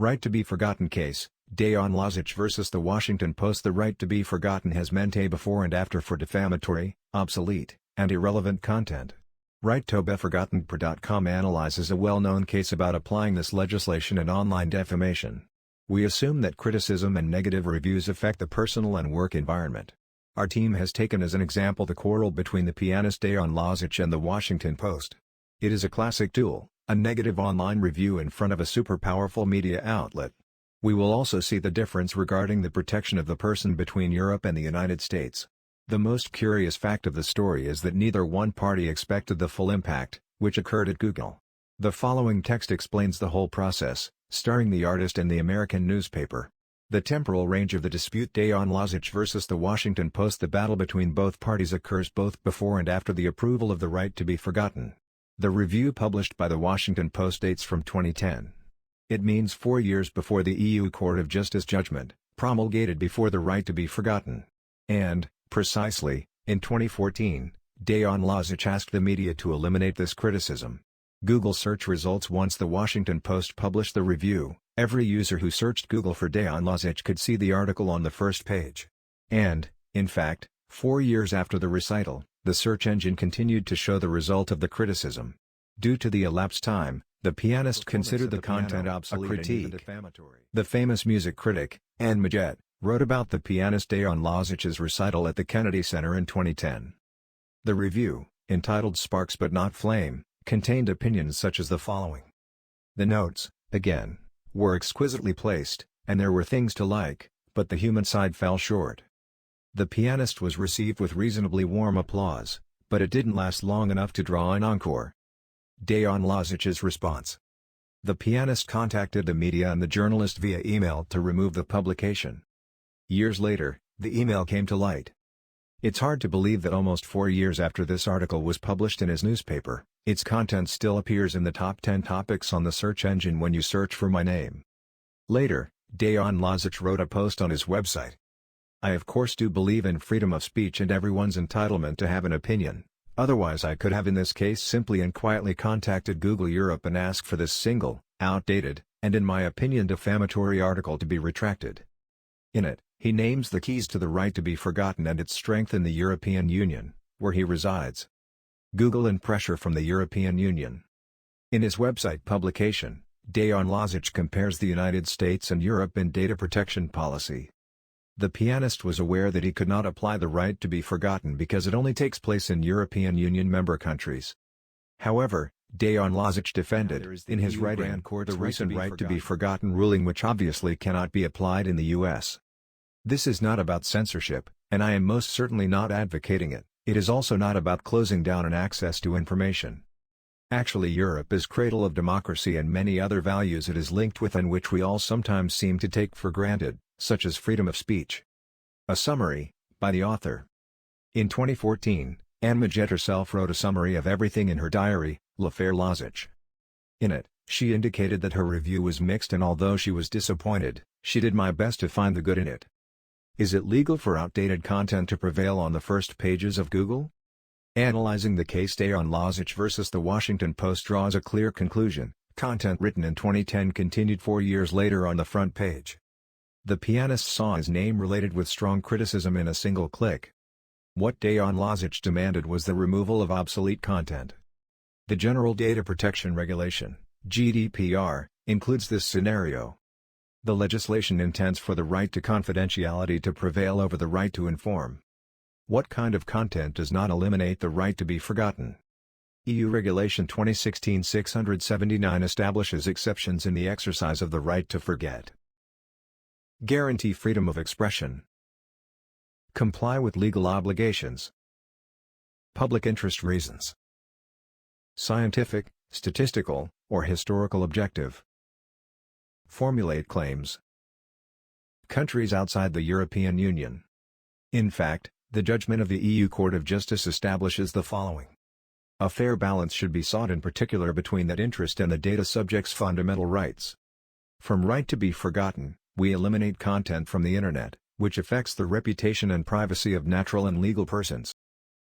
Right to be forgotten case, Dejan Lazić vs. The Washington Post. The right to be forgotten has meant a before and after for defamatory, obsolete, and irrelevant content. RightToBeForgottenPR.com analyzes a well-known case about applying this legislation in online defamation. We assume that criticism and negative reviews affect the personal and work environment. Our team has taken as an example the quarrel between the pianist Dejan Lazić and the Washington Post. It is a classic duel, a negative online review in front of a super-powerful media outlet. We will also see the difference regarding the protection of the person between Europe and the United States. The most curious fact of the story is that neither one party expected the full impact, which occurred at Google. The following text explains the whole process, starring the artist and the American newspaper. The temporal range of the dispute: Dejan Lazić vs. The Washington Post. The battle between both parties occurs both before and after the approval of the right to be forgotten. The review published by the Washington Post dates from 2010. It means 4 years before the EU Court of Justice judgment, promulgated before the right to be forgotten. And, precisely, in 2014, Dejan Lazić asked the media to eliminate this criticism. Google search results: once the Washington Post published the review, every user who searched Google for Dejan Lazić could see the article on the first page. And, in fact, 4 years after the recital, the search engine continued to show the result of the criticism. Due to the elapsed time, the pianist considered the content obsolete a critique. The famous music critic, Anne Majet, wrote about the pianist Dejan Lazić's recital at the Kennedy Center in 2010. The review, entitled "Sparks But Not Flame," contained opinions such as the following. The notes, again, were exquisitely placed, and there were things to like, but the human side fell short. The pianist was received with reasonably warm applause, but it didn't last long enough to draw an encore. Dejan Lazić's response. The pianist contacted the media and the journalist via email to remove the publication. Years later, the email came to light. It's hard to believe that almost 4 years after this article was published in his newspaper, its content still appears in the top 10 topics on the search engine when you search for my name. Later, Dejan Lazić wrote a post on his website. I of course do believe in freedom of speech and everyone's entitlement to have an opinion, otherwise I could have in this case simply and quietly contacted Google Europe and asked for this single, outdated, and in my opinion defamatory article to be retracted. In it, he names the keys to the right to be forgotten and its strength in the European Union, where he resides. Google and pressure from the European Union. In his website publication, Dejan Lazić compares the United States and Europe in data protection policy. The pianist was aware that he could not apply the right to be forgotten because it only takes place in European Union member countries. However, Dejan Lazić defended, in his writing, the recent right to be forgotten ruling, which obviously cannot be applied in the US. This is not about censorship, and I am most certainly not advocating it. It is also not about closing down an access to information. Actually, Europe is cradle of democracy and many other values it is linked with and which we all sometimes seem to take for granted, such as freedom of speech. A summary, by the author. In 2014, Anne Majet herself wrote a summary of everything in her diary, L'Affaire Lazić. In it, she indicated that her review was mixed, and although she was disappointed, she did my best to find the good in it. Is it legal for outdated content to prevail on the first pages of Google? Analyzing the case, Dejan Lazić vs. The Washington Post draws a clear conclusion: content written in 2010 continued 4 years later on the front page. The pianist saw his name related with strong criticism in a single click. What Dejan Lazić demanded was the removal of obsolete content. The General Data Protection Regulation, GDPR, includes this scenario. The legislation intends for the right to confidentiality to prevail over the right to inform. What kind of content does not eliminate the right to be forgotten? EU Regulation 2016/679 establishes exceptions in the exercise of the right to forget. Guarantee freedom of expression. Comply with legal obligations. Public interest reasons. Scientific, statistical, or historical objective. Formulate claims. Countries outside the European Union. In fact, the judgment of the EU Court of Justice establishes the following. A fair balance should be sought, in particular between that interest and the data subject's fundamental rights. From right to be forgotten, we eliminate content from the Internet, which affects the reputation and privacy of natural and legal persons.